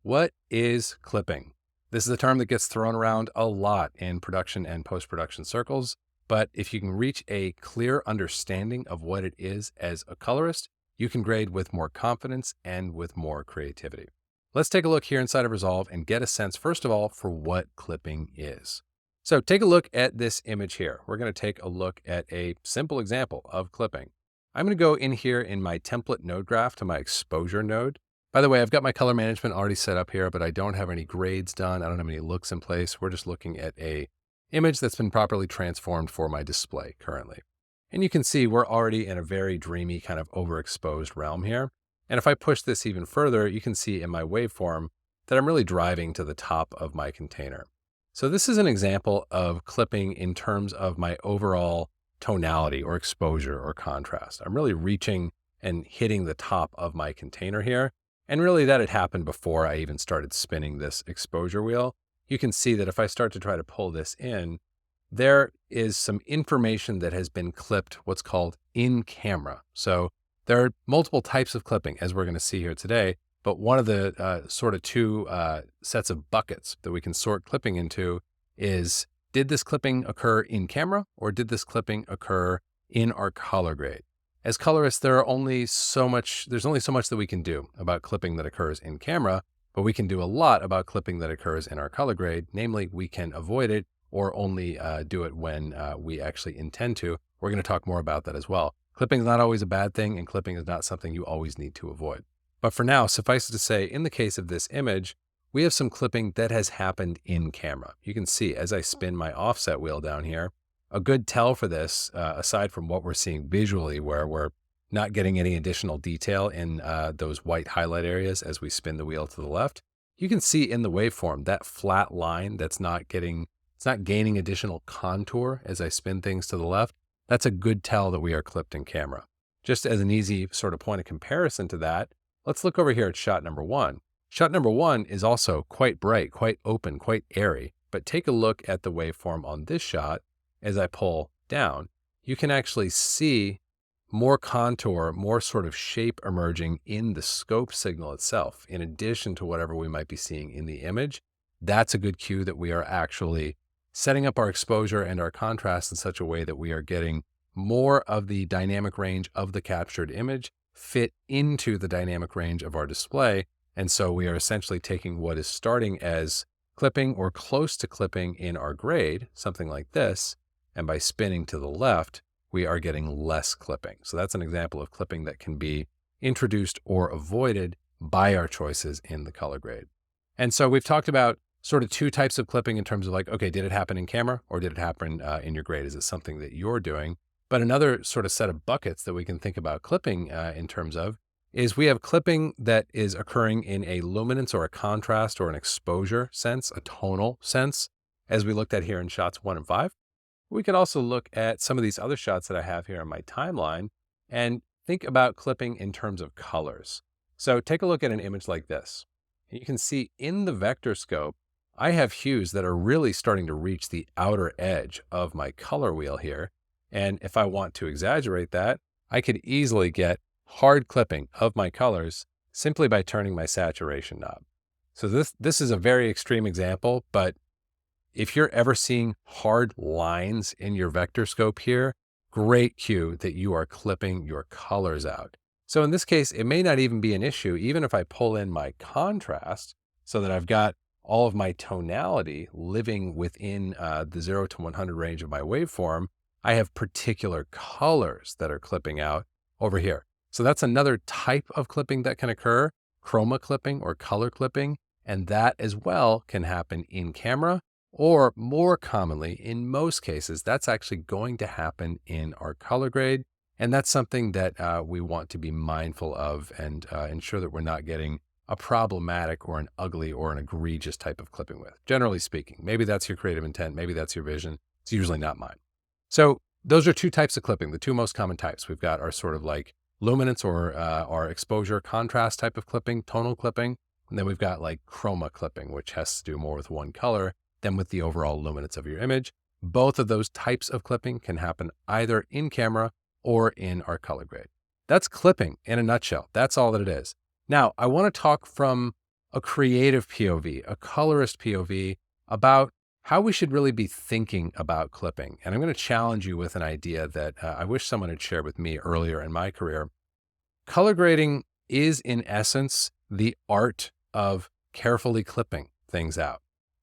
What is clipping? This is a term that gets thrown around a lot in production and post-production circles, but if you can reach a clear understanding of what it is as a colorist, you can grade with more confidence and with more creativity. Let's take a look here inside of Resolve and get a sense, first of all, for what clipping is. So take a look at this image here. We're going to take a look at a simple example of clipping. I'm going to go in here in my template node graph to my exposure node. By the way, I've got my color management already set up here, but I don't have any grades done. I don't have any looks in place. We're just looking at a image that's been properly transformed for my display currently. And you can see we're already in a very dreamy kind of overexposed realm here. And if I push this even further, you can see in my waveform that I'm really driving to the top of my container. So this is an example of clipping in terms of my overall tonality or exposure or contrast. I'm really reaching and hitting the top of my container here. And really that had happened before I even started spinning this exposure wheel. You can see that if I start to try to pull this in, there is some information that has been clipped, what's called in camera. So there are multiple types of clipping, as we're going to see here today, but one of the sort of two sets of buckets that we can sort clipping into is, did this clipping occur in camera or did this clipping occur in our color grade? As colorists, there's only so much that we can do about clipping that occurs in camera, but we can do a lot about clipping that occurs in our color grade. Namely, we can avoid it or only do it when we actually intend to. We're going to talk more about that as well. Clipping is not always a bad thing, and clipping is not something you always need to avoid. But for now, suffice it to say, in the case of this image, we have some clipping that has happened in camera. You can see as I spin my offset wheel down here, a good tell for this, aside from what we're seeing visually, where we're not getting any additional detail in those white highlight areas as we spin the wheel to the left, you can see in the waveform that flat line it's not gaining additional contour as I spin things to the left. That's a good tell that we are clipped in camera. Just as an easy sort of point of comparison to that, let's look over here at shot number one. Shot number one is also quite bright, quite open, quite airy, but take a look at the waveform on this shot. As I pull down, you can actually see more contour, more sort of shape emerging in the scope signal itself, in addition to whatever we might be seeing in the image. That's a good cue that we are actually setting up our exposure and our contrast in such a way that we are getting more of the dynamic range of the captured image fit into the dynamic range of our display. And so we are essentially taking what is starting as clipping or close to clipping in our grade, something like this, and by spinning to the left, we are getting less clipping. So that's an example of clipping that can be introduced or avoided by our choices in the color grade. And so we've talked about sort of two types of clipping in terms of like, okay, did it happen in camera or did it happen in your grade? Is it something that you're doing? But another sort of set of buckets that we can think about clipping in terms of is we have clipping that is occurring in a luminance or a contrast or an exposure sense, a tonal sense, as we looked at here in shots 1 and 5. We could also look at some of these other shots that I have here on my timeline and think about clipping in terms of colors. So take a look at an image like this. You can see in the vector scope, I have hues that are really starting to reach the outer edge of my color wheel here. And if I want to exaggerate that, I could easily get hard clipping of my colors simply by turning my saturation knob. So this is a very extreme example, but if you're ever seeing hard lines in your vector scope here, great cue that you are clipping your colors out. So in this case, it may not even be an issue, even if I pull in my contrast so that I've got all of my tonality living within the 0 to 100 range of my waveform, I have particular colors that are clipping out over here. So that's another type of clipping that can occur, chroma clipping or color clipping, and that as well can happen in camera. Or more commonly, in most cases, that's actually going to happen in our color grade. And that's something that we want to be mindful of and ensure that we're not getting a problematic or an ugly or an egregious type of clipping with. Generally speaking, maybe that's your creative intent, maybe that's your vision. It's usually not mine. So those are two types of clipping, the two most common types. We've got our sort of like luminance or our exposure contrast type of clipping, tonal clipping. And then we've got like chroma clipping, which has to do more with one color than with the overall luminance of your image. Both of those types of clipping can happen either in camera or in our color grade. That's clipping in a nutshell. That's all that it is. Now, I want to talk from a creative POV, a colorist POV about how we should really be thinking about clipping. And I'm going to challenge you with an idea that I wish someone had shared with me earlier in my career. Color grading is, in essence, the art of carefully clipping things out.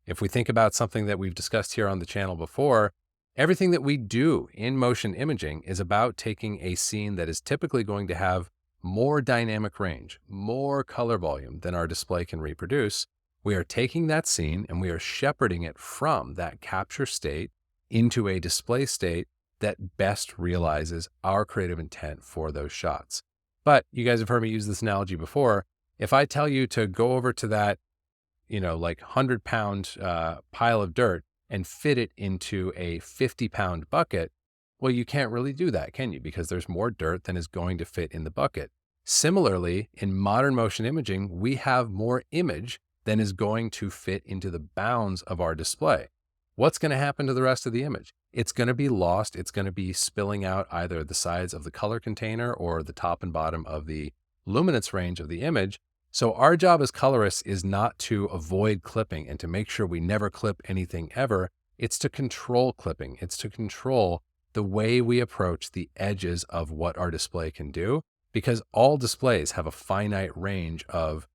If we think about something that we've discussed here on the channel before, everything that we do in motion imaging is about taking a scene that is typically going to have more dynamic range, more color volume than our display can reproduce. We are taking that scene and we are shepherding it from that capture state into a display state that best realizes our creative intent for those shots. But you guys have heard me use this analogy before. If I tell you to go over to that, like 100-pound pile of dirt and fit it into a 50-pound bucket, well, you can't really do that, can you? Because there's more dirt than is going to fit in the bucket. Similarly, in modern motion imaging, we have more image than is going to fit into the bounds of our display. What's going to happen to the rest of the image? It's going to be lost. It's going to be spilling out either the sides of the color container or the top and bottom of the luminance range of the image. So our job as colorists is not to avoid clipping and to make sure we never clip anything ever. It's to control clipping. It's to control the way we approach the edges of what our display can do, because all displays have a finite range of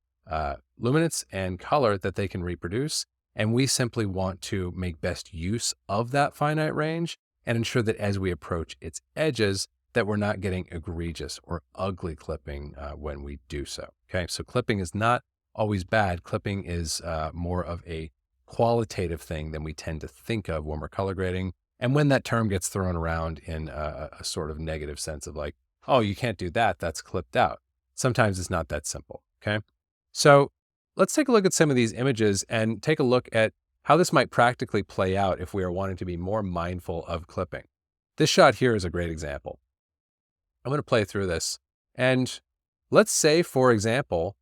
luminance and color that they can reproduce. And we simply want to make best use of that finite range and ensure that as we approach its edges, that we're not getting egregious or ugly clipping when we do so. Okay, so clipping is not always bad. Clipping is more of a qualitative thing than we tend to think of when we're color grading. And when that term gets thrown around in a sort of negative sense of like, oh, you can't do that, that's clipped out. Sometimes it's not that simple, okay? So let's take a look at some of these images and take a look at how this might practically play out if we are wanting to be more mindful of clipping. This shot here is a great example. I'm going to play through this. And let's say, for example,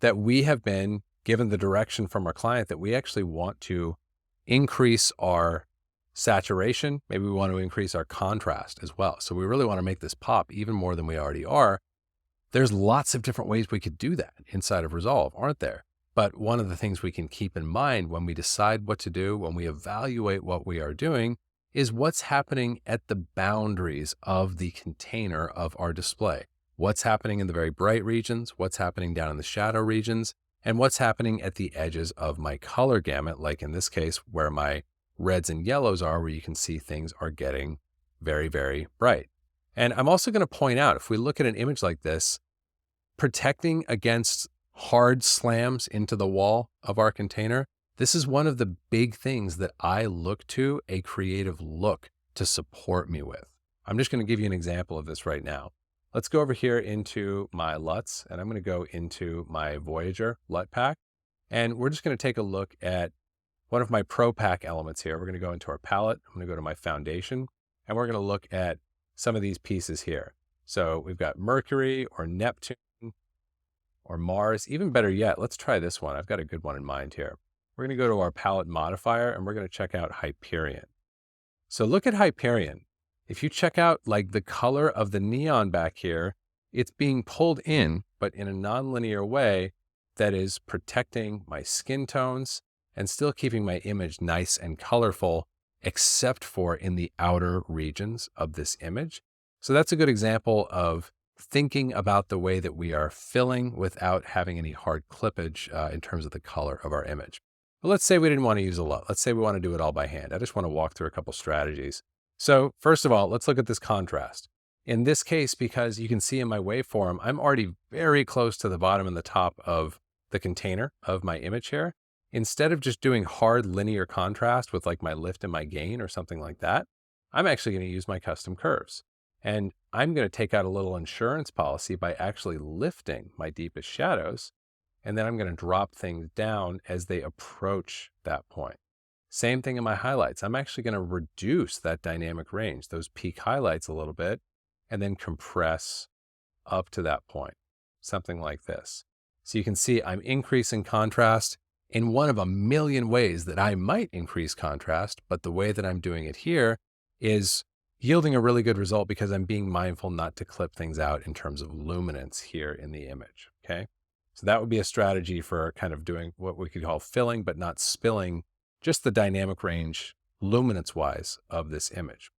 that we have been given the direction from our client that we actually want to increase our saturation. Maybe we want to increase our contrast as well. So we really want to make this pop even more than we already are. There's lots of different ways we could do that inside of Resolve, aren't there? But one of the things we can keep in mind when we decide what to do, when we evaluate what we are doing, is what's happening at the boundaries of the container of our display. What's happening in the very bright regions, what's happening down in the shadow regions, and what's happening at the edges of my color gamut, like in this case, where my reds and yellows are, where you can see things are getting very, very bright. And I'm also going to point out, if we look at an image like this, protecting against hard slams into the wall of our container, this is one of the big things that I look to a creative look to support me with. I'm just going to give you an example of this right now. Let's go over here into my LUTs, and I'm going to go into my Voyager LUT Pack, and we're just going to take a look at one of my Pro Pack elements here. We're going to go into our palette. I'm going to go to my foundation, and we're going to look at some of these pieces here. So we've got Mercury or Neptune or Mars. Even better yet, let's try this one. I've got a good one in mind here. We're going to go to our palette modifier and we're going to check out Hyperion. So look at Hyperion. If you check out like the color of the neon back here, it's being pulled in, but in a nonlinear way that is protecting my skin tones and still keeping my image nice and colorful, except for in the outer regions of this image. So that's a good example of thinking about the way that we are filling without having any hard clippage in terms of the color of our image. But let's say we didn't want to use a LUT. Let's say we want to do it all by hand. I just want to walk through a couple strategies. So first of all, let's look at this contrast. In this case, because you can see in my waveform, I'm already very close to the bottom and the top of the container of my image here. Instead of just doing hard linear contrast with like my lift and my gain or something like that, I'm actually going to use my custom curves. And I'm going to take out a little insurance policy by actually lifting my deepest shadows. And then I'm going to drop things down as they approach that point. Same thing in my highlights. I'm actually going to reduce that dynamic range, those peak highlights a little bit, and then compress up to that point, something like this. So you can see I'm increasing contrast in one of a million ways that I might increase contrast, but the way that I'm doing it here is yielding a really good result because I'm being mindful not to clip things out in terms of luminance here in the image, okay? So that would be a strategy for kind of doing what we could call filling, but not spilling just the dynamic range luminance wise of this image.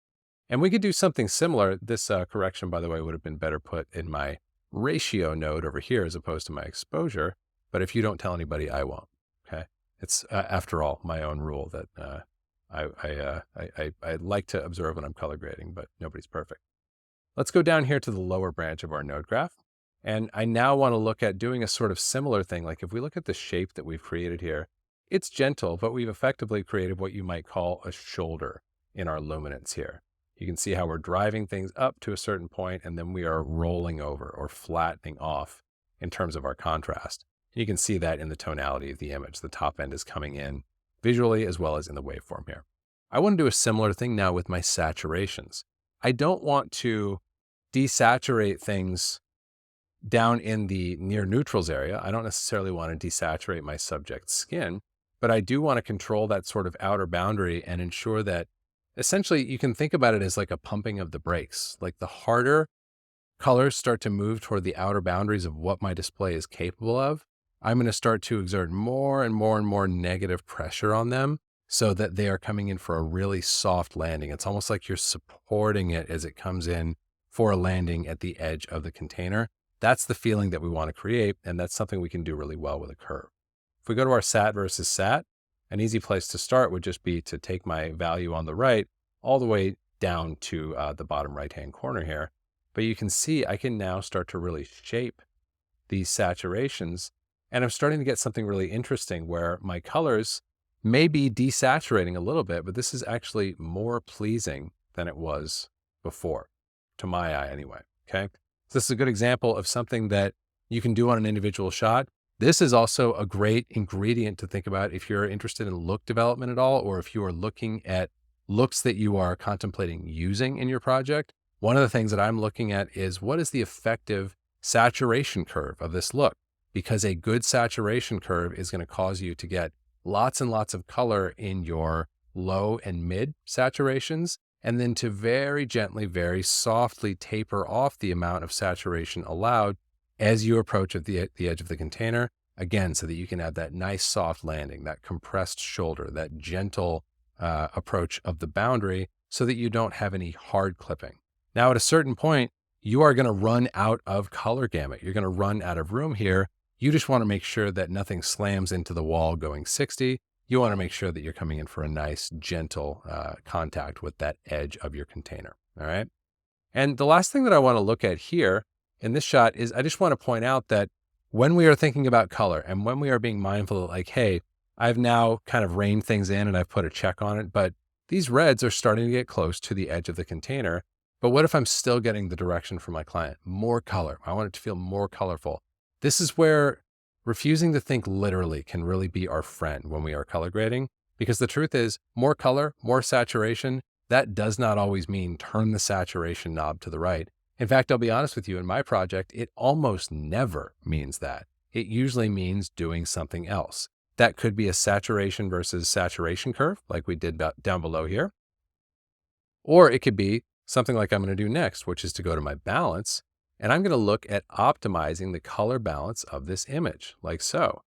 And we could do something similar. This correction, by the way, would have been better put in my ratio node over here as opposed to my exposure. But if you don't tell anybody, I won't. Okay. It's after all, my own rule that I like to observe when I'm color grading, but nobody's perfect. Let's go down here to the lower branch of our node graph. And I now want to look at doing a sort of similar thing. Like if we look at the shape that we've created here, it's gentle, but we've effectively created what you might call a shoulder in our luminance here. You can see how we're driving things up to a certain point, and then we are rolling over or flattening off in terms of our contrast. You can see that in the tonality of the image. The top end is coming in visually as well as in the waveform here. I want to do a similar thing now with my saturations. I don't want to desaturate things down in the near neutrals area. I don't necessarily want to desaturate my subject's skin, but I do want to control that sort of outer boundary and ensure that essentially you can think about it as like a pumping of the brakes. Like the harder colors start to move toward the outer boundaries of what my display is capable of, I'm going to start to exert more and more and more negative pressure on them so that they are coming in for a really soft landing. It's almost like you're supporting it as it comes in for a landing at the edge of the container. That's the feeling that we want to create, and that's something we can do really well with a curve. If we go to our sat versus sat, an easy place to start would just be to take my value on the right all the way down to the bottom right-hand corner here. But you can see I can now start to really shape these saturations, and I'm starting to get something really interesting where my colors may be desaturating a little bit, but this is actually more pleasing than it was before, to my eye anyway, okay? So this is a good example of something that you can do on an individual shot. This is also a great ingredient to think about if you're interested in look development at all, or if you are looking at looks that you are contemplating using in your project. One of the things that I'm looking at is what is the effective saturation curve of this look? Because a good saturation curve is going to cause you to get lots and lots of color in your low and mid saturations, and then to very gently, very softly taper off the amount of saturation allowed as you approach at the edge of the container, again, so that you can have that nice soft landing, that compressed shoulder, that gentle approach of the boundary so that you don't have any hard clipping. Now, at a certain point, you are going to run out of color gamut. You're going to run out of room here. You just want to make sure that nothing slams into the wall going 60. You want to make sure that you're coming in for a nice, gentle contact with that edge of your container, all right? And the last thing that I want to look at here in this shot is I just want to point out that when we are thinking about color and when we are being mindful of like, hey, I've now kind of reined things in and I've put a check on it, but these reds are starting to get close to the edge of the container. But what if I'm still getting the direction from my client? More color. I want it to feel more colorful. This is where refusing to think literally can really be our friend when we are color grading, because the truth is more color, more saturation, that does not always mean turn the saturation knob to the right. In fact, I'll be honest with you, in my project, it almost never means that. It usually means doing something else. That could be a saturation versus saturation curve, like we did down below here. Or it could be something like I'm going to do next, which is to go to my balance, and I'm going to look at optimizing the color balance of this image, like so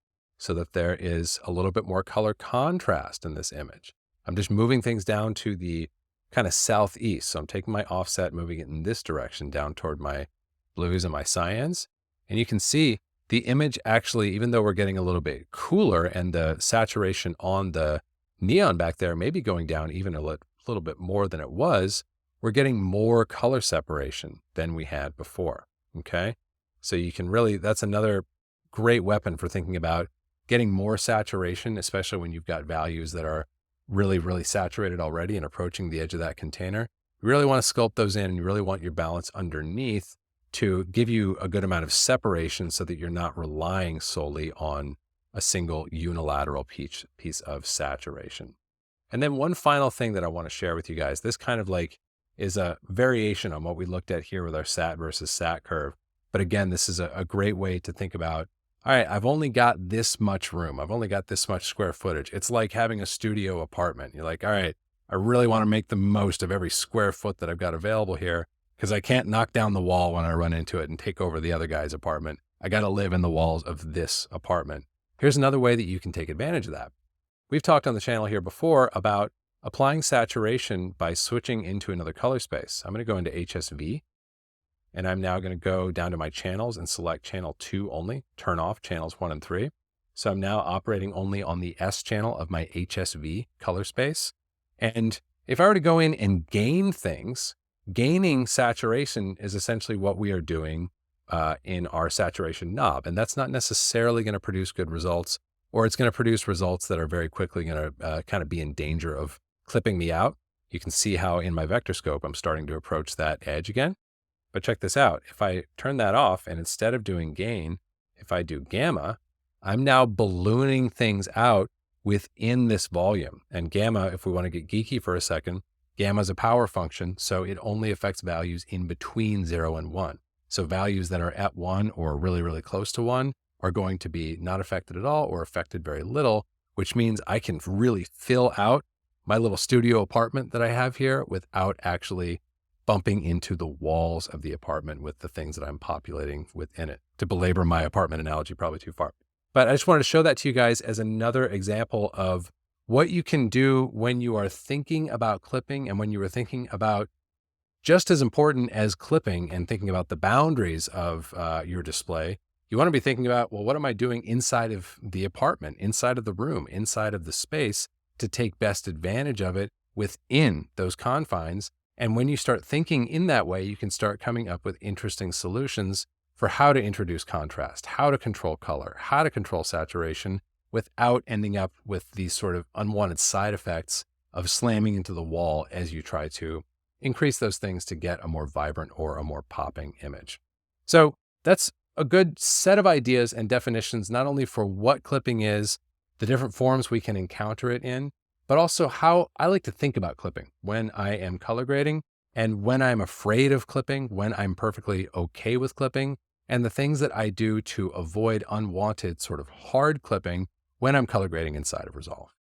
that there is a little bit more color contrast in this image. I'm just moving things down to the kind of southeast. So I'm taking my offset, moving it in this direction down toward my blues and my cyans. And you can see the image actually, even though we're getting a little bit cooler and the saturation on the neon back there may be going down even a little bit more than it was, we're getting more color separation than we had before, okay? So you can really, that's another great weapon for thinking about getting more saturation, especially when you've got values that are really, really saturated already and approaching the edge of that container. You really want to sculpt those in, and you really want your balance underneath to give you a good amount of separation so that you're not relying solely on a single unilateral piece of saturation. And then one final thing that I want to share with you guys, this kind of like is a variation on what we looked at here with our sat versus sat curve. But again, this is a great way to think about, all right, I've only got this much room. I've only got this much square footage. It's like having a studio apartment. You're like, all right, I really want to make the most of every square foot that I've got available here because I can't knock down the wall when I run into it and take over the other guy's apartment. I got to live in the walls of this apartment. Here's another way that you can take advantage of that. We've talked on the channel here before about applying saturation by switching into another color space. I'm going to go into HSV, and I'm now going to go down to my channels and select channel 2 only, turn off channels 1 and 3. So I'm now operating only on the S channel of my HSV color space. And if I were to go in and gain things, gaining saturation is essentially what we are doing in our saturation knob. And that's not necessarily going to produce good results, or it's going to produce results that are very quickly going to kind of be in danger of clipping me out. You can see how in my vector scope, I'm starting to approach that edge again. But check this out. If I turn that off and instead of doing gain, if I do gamma, I'm now ballooning things out within this volume. And gamma, if we want to get geeky for a second, gamma is a power function, so it only affects values in between 0 and 1. So values that are at 1 or really, really close to 1 are going to be not affected at all or affected very little, which means I can really fill out my little studio apartment that I have here without actually bumping into the walls of the apartment with the things that I'm populating within it. To belabor my apartment analogy, probably too far. But I just wanted to show that to you guys as another example of what you can do when you are thinking about clipping and when you are thinking about, just as important as clipping and thinking about the boundaries of your display, you want to be thinking about, well, what am I doing inside of the apartment, inside of the room, inside of the space to take best advantage of it within those confines? And when you start thinking in that way, you can start coming up with interesting solutions for how to introduce contrast, how to control color, how to control saturation without ending up with these sort of unwanted side effects of slamming into the wall as you try to increase those things to get a more vibrant or a more popping image. So that's a good set of ideas and definitions, not only for what clipping is, the different forms we can encounter it in, but also how I like to think about clipping when I am color grading and when I'm afraid of clipping, when I'm perfectly okay with clipping, and the things that I do to avoid unwanted sort of hard clipping when I'm color grading inside of Resolve.